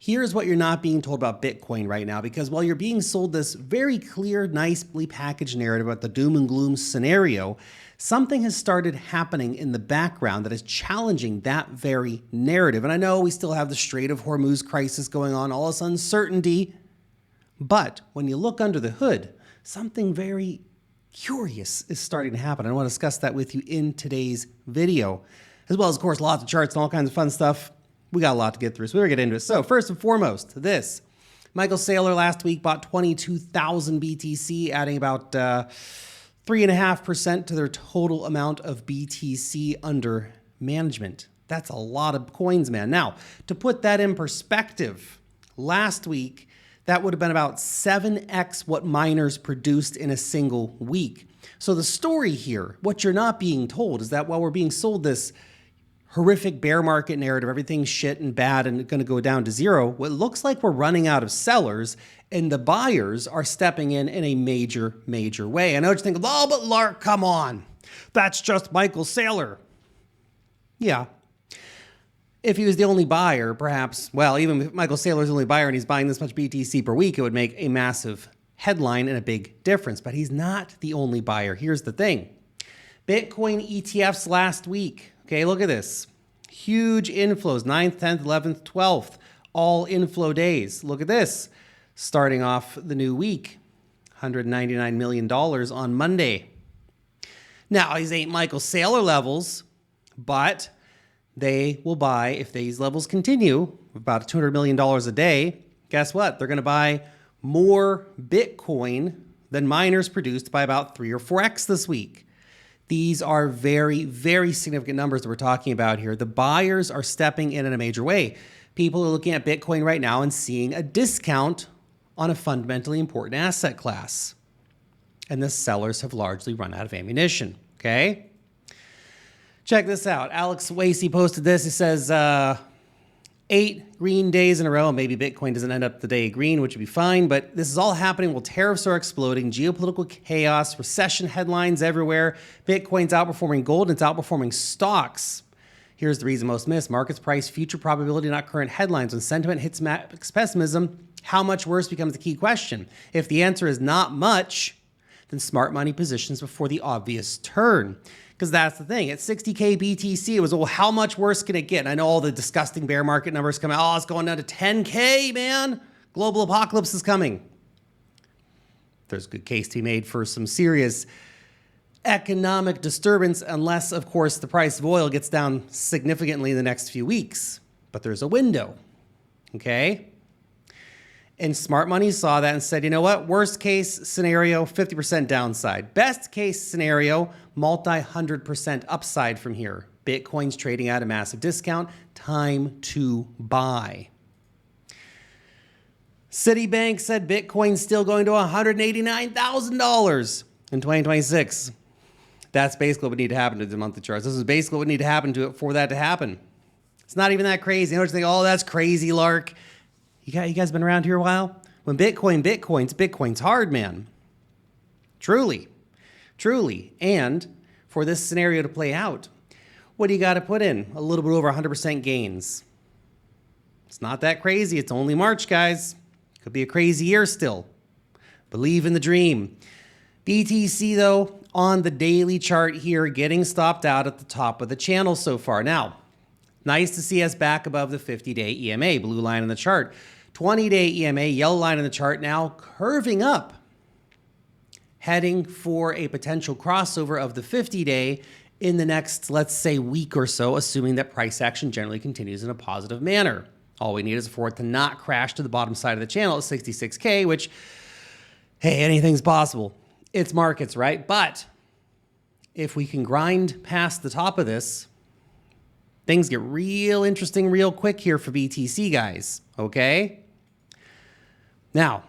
Here's what you're not being told about Bitcoin right now, because while you're being sold this very clear, nicely packaged narrative about the doom and gloom scenario, something has started happening in the background that is challenging that very narrative. And I know we still have the Strait of Hormuz crisis going on, all this uncertainty, but when you look under the hood, something very curious is starting to happen. I want to discuss that with you in today's video, as well as, of course, lots of charts and all kinds of fun stuff. We got a lot to get through, so we're going to get into it. So first and foremost, this. Michael Saylor last week bought 22,000 BTC, adding about 3.5% to their total amount of BTC under management. That's a lot of coins, man. Now, to put that in perspective, last week, that would have been about 7x what miners produced in a single week. So the story here, what you're not being told, is that while we're being sold this horrific bear market narrative, everything's shit and bad and going to go down to zero, what looks like we're running out of sellers and the buyers are stepping in a major, major way. I know you're thinking, oh, but Lark, come on. That's just Michael Saylor. Yeah. If he was the only buyer, perhaps, well, even if Michael Saylor's the only buyer and he's buying this much BTC per week, it would make a massive headline and a big difference. But he's not the only buyer. Here's the thing. Bitcoin ETFs last week. Okay, look at this. Huge inflows, 9th, 10th, 11th, 12th, all inflow days. Look at this. Starting off the new week, $199 million on Monday. Now, these ain't Michael Saylor levels, but they will buy, if these levels continue, about $200 million a day. Guess what? They're going to buy more Bitcoin than miners produced by about 3 or 4x this week. These are very, very significant numbers that we're talking about here. The buyers are stepping in a major way. People are looking at Bitcoin right now and seeing a discount on a fundamentally important asset class. And the sellers have largely run out of ammunition, okay? Check this out. Alex Wasey posted this. He says, 8 green days in a row. Maybe Bitcoin doesn't end up the day green, which would be fine, but this is all happening while tariffs are exploding, geopolitical chaos, recession headlines everywhere. Bitcoin's outperforming gold and it's outperforming stocks. Here's the reason most miss. Markets price future probability, not current headlines. When sentiment hits max pessimism, how much worse becomes the key question. If the answer is not much, then smart money positions before the obvious turn. Because that's the thing. At 60K BTC, it was, well, how much worse can it get? And I know all the disgusting bear market numbers come out. Oh, it's going down to 10K, man. Global apocalypse is coming. There's a good case to be made for some serious economic disturbance, unless, of course, the price of oil gets down significantly in the next few weeks. But there's a window, okay? And smart money saw that and said, you know what? Worst case scenario, 50% downside. Best case scenario, multi-100% upside from here. Bitcoin's trading at a massive discount. Time to buy. Citibank said Bitcoin's still going to $189,000 in 2026. That's basically what would need to happen to the monthly charts. This is basically what would need to happen to it for that to happen. It's not even that crazy. You know what you think? Oh, that's crazy, Lark. You guys been around here a while? When Bitcoin's hard, man. Truly. And for this scenario to play out, what do you got to put in? A little bit over 100% gains. It's not that crazy. It's only March, guys. Could be a crazy year still. Believe in the dream. BTC, though, on the daily chart here, getting stopped out at the top of the channel so far. Now, nice to see us back above the 50-day EMA, blue line in the chart. 20-day EMA, yellow line in the chart, now curving up, heading for a potential crossover of the 50-day in the next, let's say, week or so, assuming that price action generally continues in a positive manner. All we need is for it to not crash to the bottom side of the channel at 66K, which, hey, anything's possible. It's markets, right? But if we can grind past the top of this, things get real interesting real quick here for BTC, guys, okay? Now,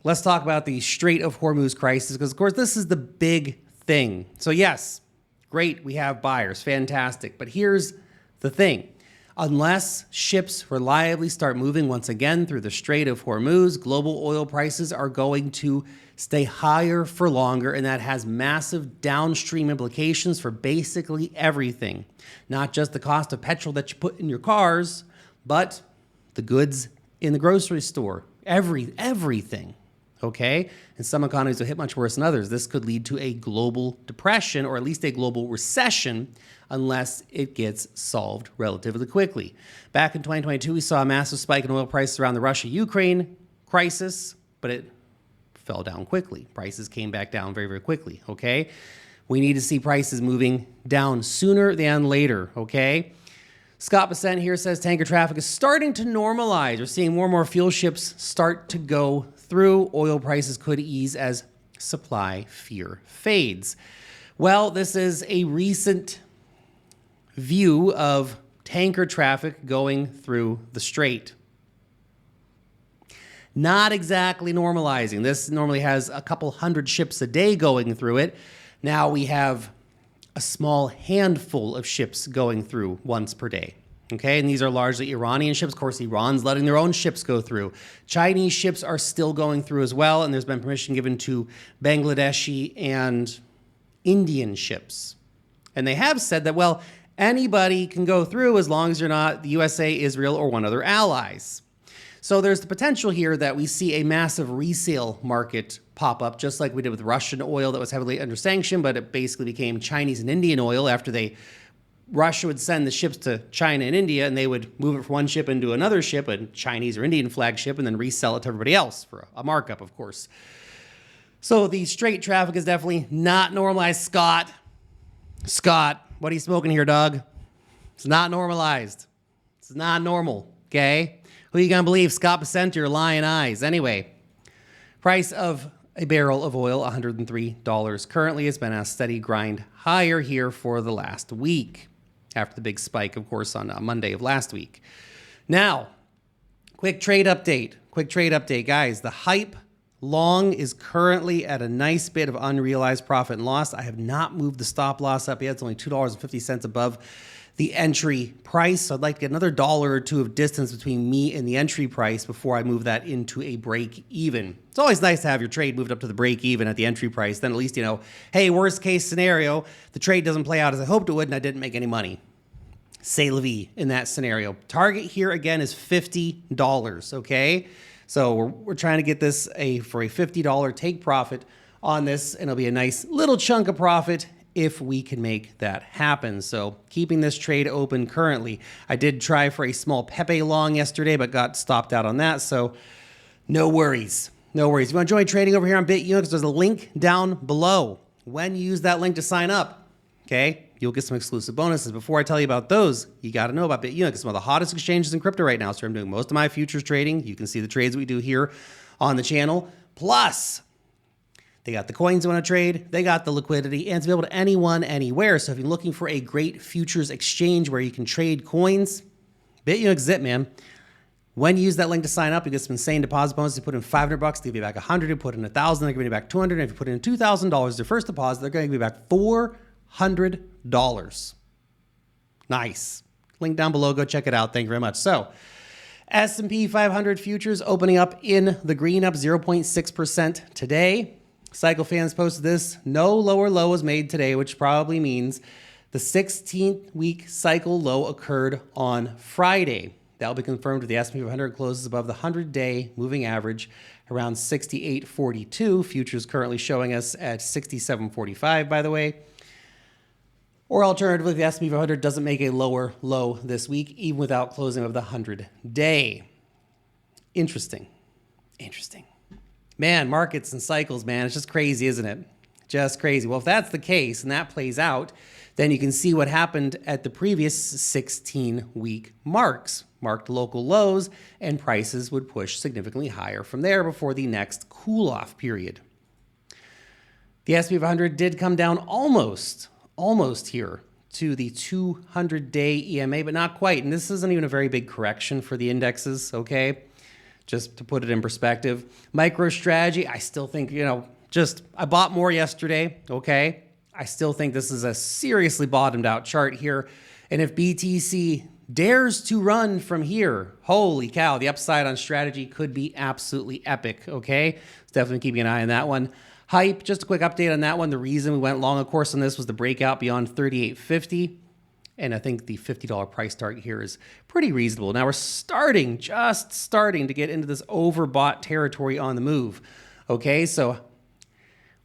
let's talk about the Strait of Hormuz crisis, because, of course, this is the big thing. So, yes, great, we have buyers, fantastic. But here's the thing. Unless ships reliably start moving once again through the Strait of Hormuz, global oil prices are going to stay higher for longer, and that has massive downstream implications for basically everything. Not just the cost of petrol that you put in your cars, but the goods in the grocery store, everything. Okay? And some economies will hit much worse than others. This could lead to a global depression or at least a global recession unless it gets solved relatively quickly. Back in 2022, we saw a massive spike in oil prices around the Russia-Ukraine crisis, but it fell down quickly. Prices came back down very, very quickly, okay? We need to see prices moving down sooner than later, okay? Scott Besant here says tanker traffic is starting to normalize. We're seeing more and more fuel ships start to go through. Oil prices could ease as supply fear fades. Well, this is a recent view of tanker traffic going through the Strait. Not exactly normalizing. This normally has a couple hundred ships a day going through it. Now we have a small handful of ships going through once per day. Okay, and these are largely Iranian ships. Of course, Iran's letting their own ships go through. Chinese ships are still going through as well, and there's been permission given to Bangladeshi and Indian ships. And they have said that, well, anybody can go through as long as you're not the USA, Israel, or one other allies. So there's the potential here that we see a massive resale market pop up, just like we did with Russian oil that was heavily under sanction, but it basically became Chinese and Indian oil after Russia would send the ships to China and India, and they would move it from one ship into another ship, a Chinese or Indian flag ship, and then resell it to everybody else for a markup, of course. So the Strait traffic is definitely not normalized. Scott, what are you smoking here, dog? It's not normalized. It's not normal, okay? Who are you going to believe, Scott Besant or your lying eyes? Anyway, price of a barrel of oil, $103 currently. Has been a steady grind higher here for the last week after the big spike, of course, on Monday of last week. Now, quick trade update, guys. The hype long is currently at a nice bit of unrealized profit and loss. I have not moved the stop loss up yet. It's only $2.50 above the entry price. So I'd like to get another $1 or $2 of distance between me and the entry price before I move that into a break even. It's always nice to have your trade moved up to the break even at the entry price. Then at least you know, hey, worst case scenario, the trade doesn't play out as I hoped it would and I didn't make any money. C'est la vie in that scenario. Target here again is $50, okay? So we're trying to get this for a $50 take profit on this, and it'll be a nice little chunk of profit if we can make that happen. So keeping this trade open currently. I did try for a small Pepe long yesterday, but got stopped out on that. So no worries. No worries. If you want to join trading over here on BitUnix, there's a link down below. When you use that link to sign up, okay, you'll get some exclusive bonuses. Before I tell you about those, you got to know about BitUnix. It's one of the hottest exchanges in crypto right now. So I'm doing most of my futures trading. You can see the trades we do here on the channel. Plus, they got the coins you want to trade, they got the liquidity, and it's available to anyone, anywhere. So if you're looking for a great futures exchange where you can trade coins, BitUnix is it, man. When you use that link to sign up, you get some insane deposit bonuses. You put in $500, they give you back $100. You put in $1,000, they're giving you back $200. And if you put in $2,000, their first deposit, they're going to give you back $400. Nice. Link down below. Go check it out. Thank you very much. So S&P 500 futures opening up in the green, up 0.6% today. Cycle fans posted this. No lower low was made today, which probably means the 16th week cycle low occurred on Friday. That will be confirmed if the S&P 500 closes above the 100-day moving average around 68.42. Futures currently showing us at 67.45, by the way. Or alternatively, the S&P 500 doesn't make a lower low this week, even without closing of the 100-day. Interesting. Man, markets and cycles, man, it's just crazy, isn't it? Just crazy. Well, if that's the case and that plays out, then you can see what happened at the previous 16-week marks. Marked local lows, and prices would push significantly higher from there before the next cool-off period. The S&P 500 did come down almost here to the 200-day EMA, but not quite. And this isn't even a very big correction for the indexes, okay? Just to put it in perspective. MicroStrategy, I still think, I bought more yesterday, okay? I still think this is a seriously bottomed out chart here. And if BTC dares to run from here, holy cow, the upside on strategy could be absolutely epic, okay? So definitely keeping an eye on that one. Hype, just a quick update on that one. The reason we went long, of course, on this was the breakout beyond 38.50. And I think the $50 price target here is pretty reasonable. Now we're just starting to get into this overbought territory on the move. Okay, so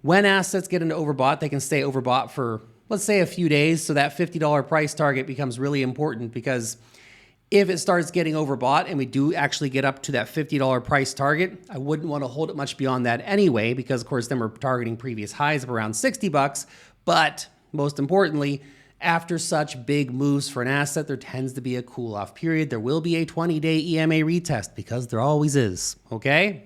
when assets get into overbought, they can stay overbought for, let's say, a few days. So that $50 price target becomes really important, because if it starts getting overbought and we do actually get up to that $50 price target, I wouldn't want to hold it much beyond that anyway, because of course then we're targeting previous highs of around 60 bucks. But most importantly, after such big moves for an asset, there tends to be a cool off period. There will be a 20-day EMA retest, because there always is, okay?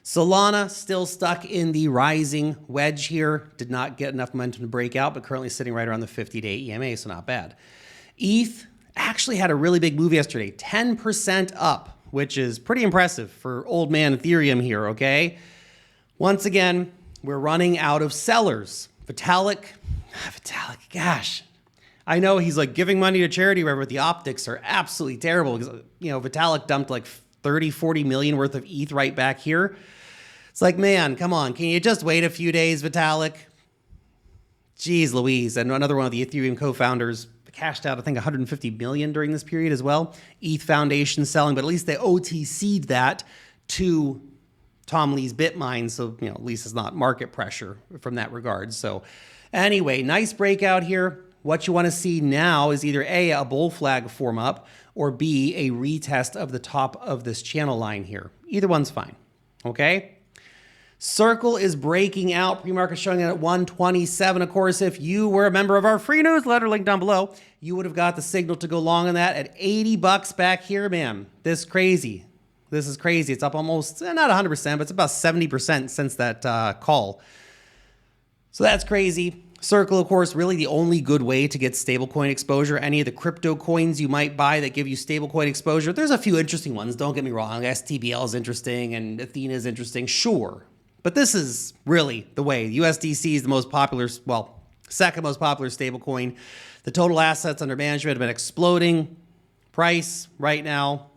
Solana still stuck in the rising wedge here. Did not get enough momentum to break out, but currently sitting right around the 50-day EMA, so not bad. ETH actually had a really big move yesterday, 10% up, which is pretty impressive for old man Ethereum here, okay? Once again, we're running out of sellers. Vitalik, gosh. I know he's like giving money to charity, wherever, but the optics are absolutely terrible, because, you know, Vitalik dumped like 30, 40 million worth of ETH right back here. It's like, man, come on. Can you just wait a few days, Vitalik? Jeez Louise. And another one of the Ethereum co-founders cashed out, I think, 150 million during this period as well. ETH Foundation selling, but at least they OTC'd that to Tom Lee's Bitmine. So, you know, at least it's not market pressure from that regard. So anyway, nice breakout here. What you want to see now is either A, bull flag form up, or B, a retest of the top of this channel line here. Either one's fine, okay? Circle is breaking out. Pre-market showing it at 127. Of course, if you were a member of our free newsletter, link down below, you would have got the signal to go long on that at 80 bucks back here, man. This is crazy. This is crazy. It's up almost, not 100%, but it's about 70% since that call. So that's crazy. Circle, of course, really the only good way to get stablecoin exposure. Any of the crypto coins you might buy that give you stablecoin exposure, there's a few interesting ones. Don't get me wrong. STBL is interesting and Athena is interesting, sure. But this is really the way. USDC is the most popular, well, second most popular stablecoin. The total assets under management have been exploding. Price right now,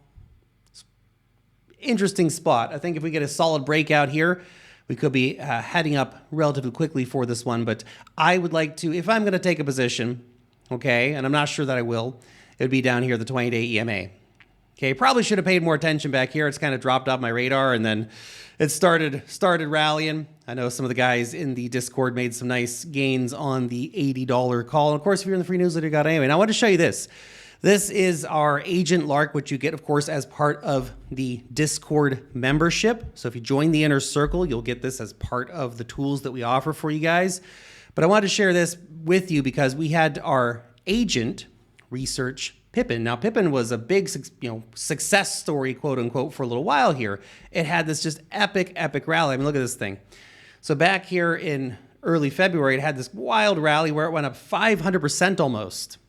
interesting spot. I think if we get a solid breakout here, we could be heading up relatively quickly for this one. But I would like to, if I'm going to take a position, okay, and I'm not sure that I will, it would be down here at the 20-day EMA. Okay, probably should have paid more attention back here. It's kind of dropped off my radar, and then it started rallying. I know some of the guys in the Discord made some nice gains on the $80 call. And of course, if you're in the free newsletter, you got it anyway. Now I want to show you this. This is our Agent Lark, which you get, of course, as part of the Discord membership. So if you join the inner circle, you'll get this as part of the tools that we offer for you guys. But I wanted to share this with you because we had our agent research Pippin. Now, Pippin was a big, success story, quote unquote, for a little while here. It had this just epic rally. I mean, look at this thing. So back here in early February, it had this wild rally where it went up 500% almost,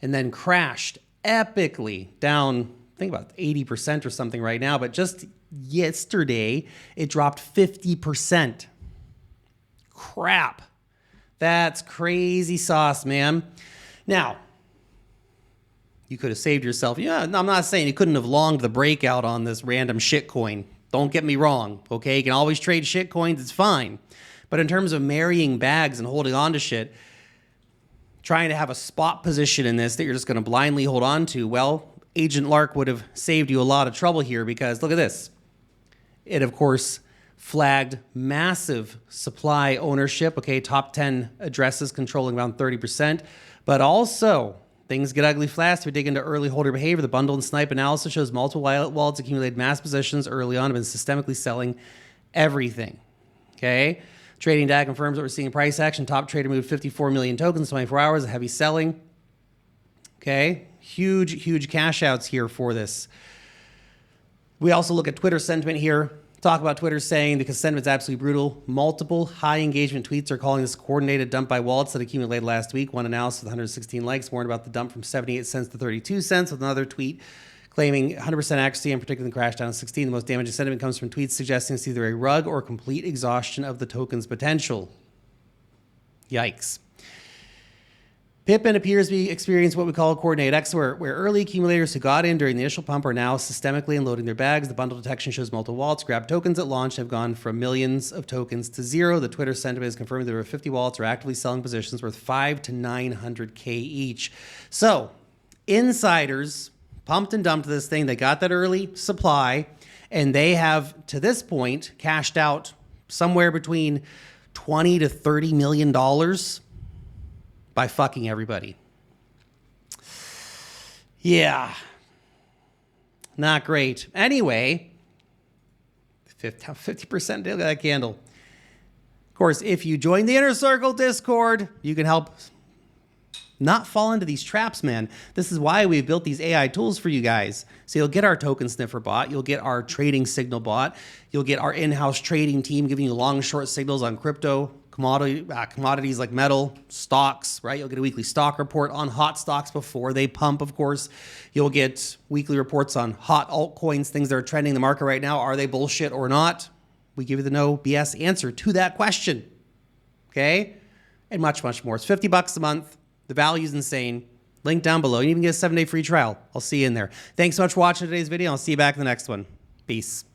and then crashed epically down, I think about 80% or something right now. But just yesterday, it dropped 50%. Crap. That's crazy sauce, man. Now, you could have saved yourself. Yeah, no, I'm not saying you couldn't have longed the breakout on this random shitcoin. Don't get me wrong, okay? You can always trade shitcoins, it's fine. But in terms of marrying bags and holding on to shit, trying to have a spot position in this that you're just going to blindly hold on to, well, Agent Lark would have saved you a lot of trouble here, because look at this. It, of course, flagged massive supply ownership, okay, top 10 addresses controlling around 30%, but also things get ugly fast. We dig into early holder behavior. The bundle and snipe analysis shows multiple wallets accumulated mass positions early on, have been systemically selling everything, okay? Trading data confirms that we're seeing price action. Top trader moved 54 million tokens in 24 hours, heavy selling. Okay, huge cash outs here for this. We also look at Twitter sentiment here. Talk about Twitter saying, because sentiment's absolutely brutal, multiple high engagement tweets are calling this a coordinated dump by wallets that accumulated last week. One analysis with 116 likes warned about the dump from 78 cents to 32 cents, with another tweet claiming 100% accuracy and predicting the crash down to 16. The most damaging sentiment comes from tweets suggesting it's either a rug or complete exhaustion of the token's potential. Yikes. Pippin appears to be experiencing what we call a coordinated X, where early accumulators who got in during the initial pump are now systemically unloading their bags. The bundle detection shows multiple wallets grabbed tokens at launch have gone from millions of tokens to zero. The Twitter sentiment is confirming there were 50 wallets are actively selling positions worth 5 to 900K each. So insiders pumped and dumped this thing. They got that early supply, and they have, to this point, cashed out somewhere between $20 to $30 million by fucking everybody. Yeah. Not great. Anyway, 50% deal, that candle. Of course, if you join the Inner Circle Discord, you can help not fall into these traps, man. This is why we've built these AI tools for you guys. So you'll get our token sniffer bot, you'll get our trading signal bot, you'll get our in-house trading team giving you long, short signals on crypto, commodities like metal, stocks, right? You'll get a weekly stock report on hot stocks before they pump, of course. You'll get weekly reports on hot altcoins, things that are trending in the market right now. Are they bullshit or not? We give you the no BS answer to that question, okay? And much, much more. It's $50 a month. The value is insane. Link down below. You can even get a 7-day free trial. I'll see you in there. Thanks so much for watching today's video. I'll see you back in the next one. Peace.